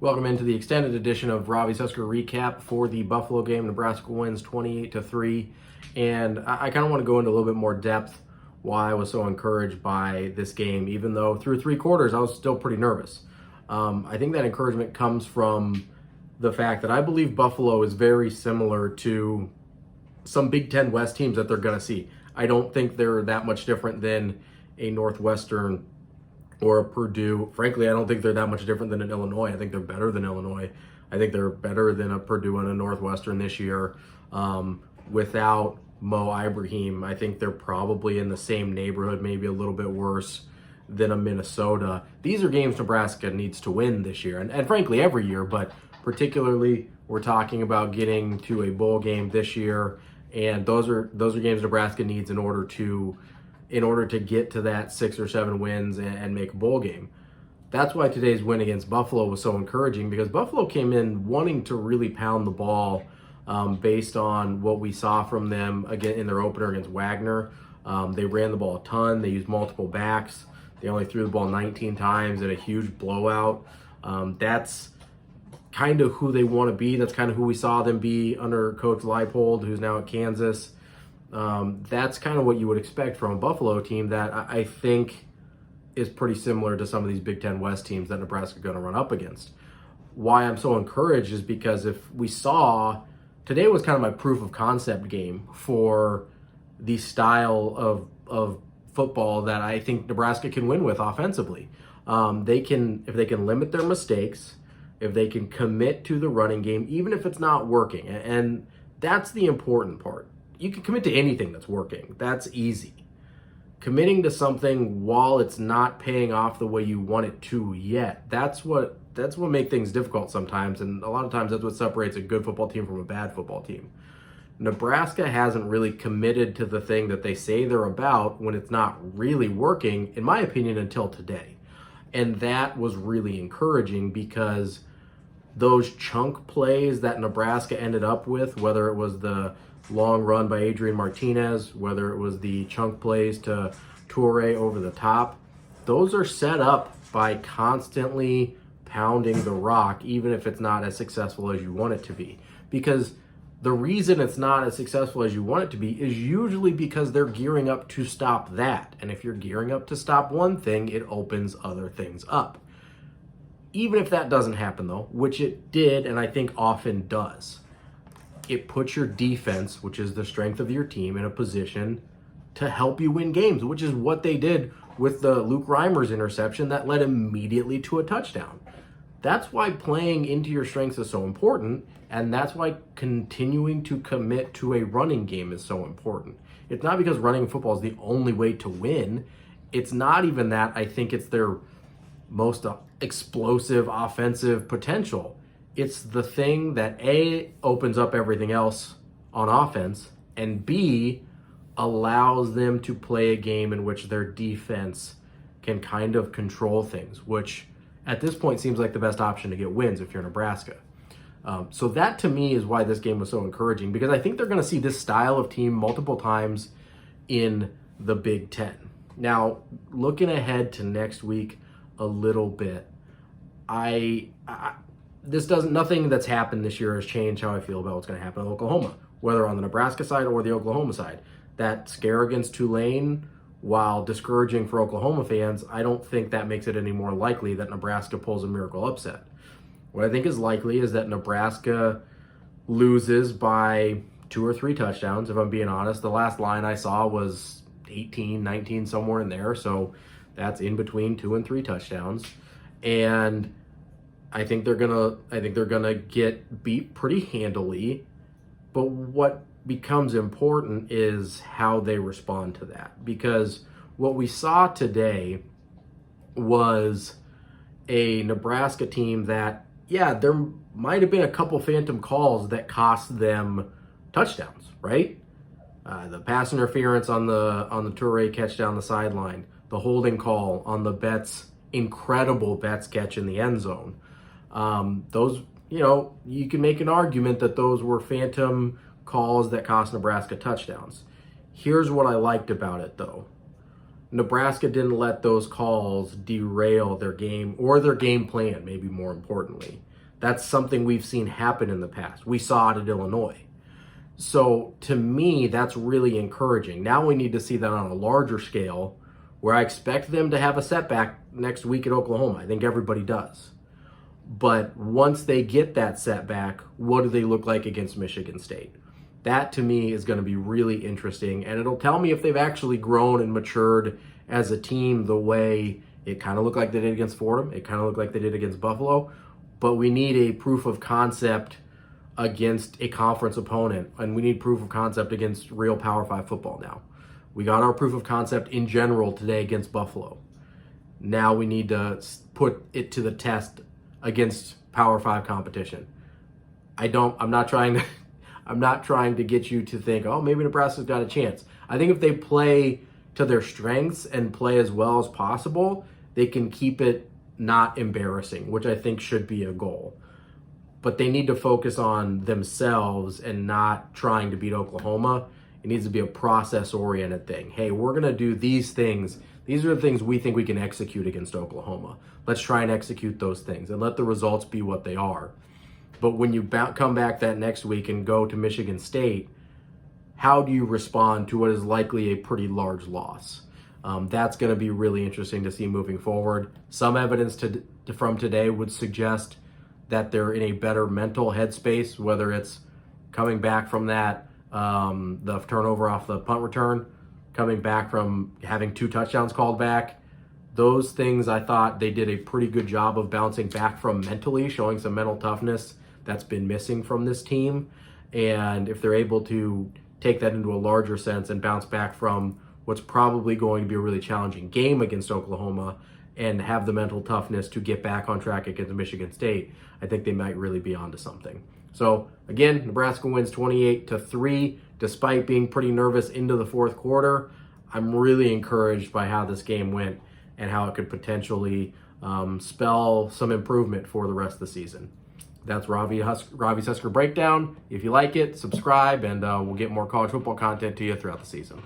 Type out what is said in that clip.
Welcome into the extended edition of Ravi's Husker recap for the Buffalo game. Nebraska wins 28-3, and I kind of want to go into a little bit more depth why I was so encouraged by this game, even though through three quarters I was still pretty nervous. I think that encouragement comes from the fact that I believe Buffalo is very similar to some Big Ten West teams that they're going to see. I don't think they're that much different than a Northwestern or a Purdue. Frankly, I don't think they're that much different than an Illinois. I think they're better than Illinois. I think they're better than a Purdue and a Northwestern this year. Without Mo Ibrahim, I think they're probably in the same neighborhood, maybe a little bit worse than a Minnesota. These are games Nebraska needs to win this year, and frankly every year, but particularly we're talking about getting to a bowl game this year, and those are games Nebraska needs in order to get to that 6 or 7 wins and make a bowl game. That's why today's win against Buffalo was so encouraging, because Buffalo came in wanting to really pound the ball based on what we saw from them again in their opener against Wagner. They ran the ball a ton. They used multiple backs. They only threw the ball 19 times in a huge blowout. That's kind of who they want to be. That's kind of who we saw them be under Coach Leipold, who's now at Kansas. That's kind of what you would expect from a Buffalo team that I think is pretty similar to some of these Big Ten West teams that Nebraska is going to run up against. Why I'm so encouraged is because if we saw, today was kind of my proof of concept game for the style of football that I think Nebraska can win with offensively. If they can limit their mistakes, if they can commit to the running game, even if it's not working, and that's the important part. You can commit to anything that's working. That's easy. Committing to something while it's not paying off the way you want it to yet, that's what makes things difficult sometimes, and a lot of times that's what separates a good football team from a bad football team. Nebraska hasn't really committed to the thing that they say they're about when it's not really working, in my opinion, until today. And that was really encouraging, because those chunk plays that Nebraska ended up with, whether it was the long run by Adrian Martinez, whether it was the chunk plays to Toure over the top, those are set up by constantly pounding the rock, even if it's not as successful as you want it to be. Because the reason it's not as successful as you want it to be is usually because they're gearing up to stop that. And if you're gearing up to stop one thing, it opens other things up. Even if that doesn't happen, though, which it did, and I think often does, it puts your defense, which is the strength of your team, in a position to help you win games, which is what they did with the Luke Reimers interception that led immediately to a touchdown. That's why playing into your strengths is so important, and that's why continuing to commit to a running game is so important. It's not because running football is the only way to win. It's not even that. I think it's their most explosive offensive potential. It's the thing that A, opens up everything else on offense, and B, allows them to play a game in which their defense can kind of control things, which at this point seems like the best option to get wins if you're Nebraska. So that to me is why this game was so encouraging, because I think they're going to see this style of team multiple times in the Big Ten. Now, looking ahead to next week a little bit, nothing that's happened this year has changed how I feel about what's going to happen in Oklahoma, whether on the Nebraska side or the Oklahoma side. That scare against Tulane, while discouraging for Oklahoma fans, I don't think that makes it any more likely that Nebraska pulls a miracle upset. What I think is likely is that Nebraska loses by 2 or 3 touchdowns, if I'm being honest. The last line I saw was 18, 19, somewhere in there, so that's in between 2 and 3 touchdowns. And I think they're gonna get beat pretty handily, but what becomes important is how they respond to that. Because what we saw today was a Nebraska team that, yeah, there might have been a couple phantom calls that cost them touchdowns, right? The pass interference on the Toure catch down the sideline, the holding call on the incredible Betts catch in the end zone. Those, you can make an argument that those were phantom calls that cost Nebraska touchdowns. Here's what I liked about it, though. Nebraska didn't let those calls derail their game or their game plan, maybe more importantly. That's something we've seen happen in the past. We saw it at Illinois. So to me, that's really encouraging. Now we need to see that on a larger scale, where I expect them to have a setback next week at Oklahoma. I think everybody does. But once they get that setback, what do they look like against Michigan State? That to me is going to be really interesting, and it'll tell me if they've actually grown and matured as a team the way it kind of looked like they did against Fordham. It kind of looked like they did against Buffalo. But we need a proof of concept against a conference opponent, and we need proof of concept against real Power 5 football now. We got our proof of concept in general today against Buffalo. Now we need to put it to the test against Power 5 competition. I'm not trying to get you to think, oh, maybe Nebraska's got a chance. I think if they play to their strengths and play as well as possible, they can keep it not embarrassing, which I think should be a goal. But they need to focus on themselves and not trying to beat Oklahoma. It needs to be a process-oriented thing. Hey, we're going to do these things. These are the things we think we can execute against Oklahoma. Let's try and execute those things and let the results be what they are. But when you come back that next week and go to Michigan State, how do you respond to what is likely a pretty large loss? That's going to be really interesting to see moving forward. Some evidence from today would suggest that they're in a better mental headspace, whether it's coming back from that, the turnover off the punt return, coming back from having 2 touchdowns called back. Those things I thought they did a pretty good job of bouncing back from mentally, showing some mental toughness that's been missing from this team. And if they're able to take that into a larger sense and bounce back from what's probably going to be a really challenging game against Oklahoma and have the mental toughness to get back on track against Michigan State, I think they might really be onto something. So again, Nebraska wins 28-3, despite being pretty nervous into the fourth quarter. I'm really encouraged by how this game went and how it could potentially spell some improvement for the rest of the season. That's Ravi's Husker Breakdown. If you like it, subscribe, and we'll get more college football content to you throughout the season.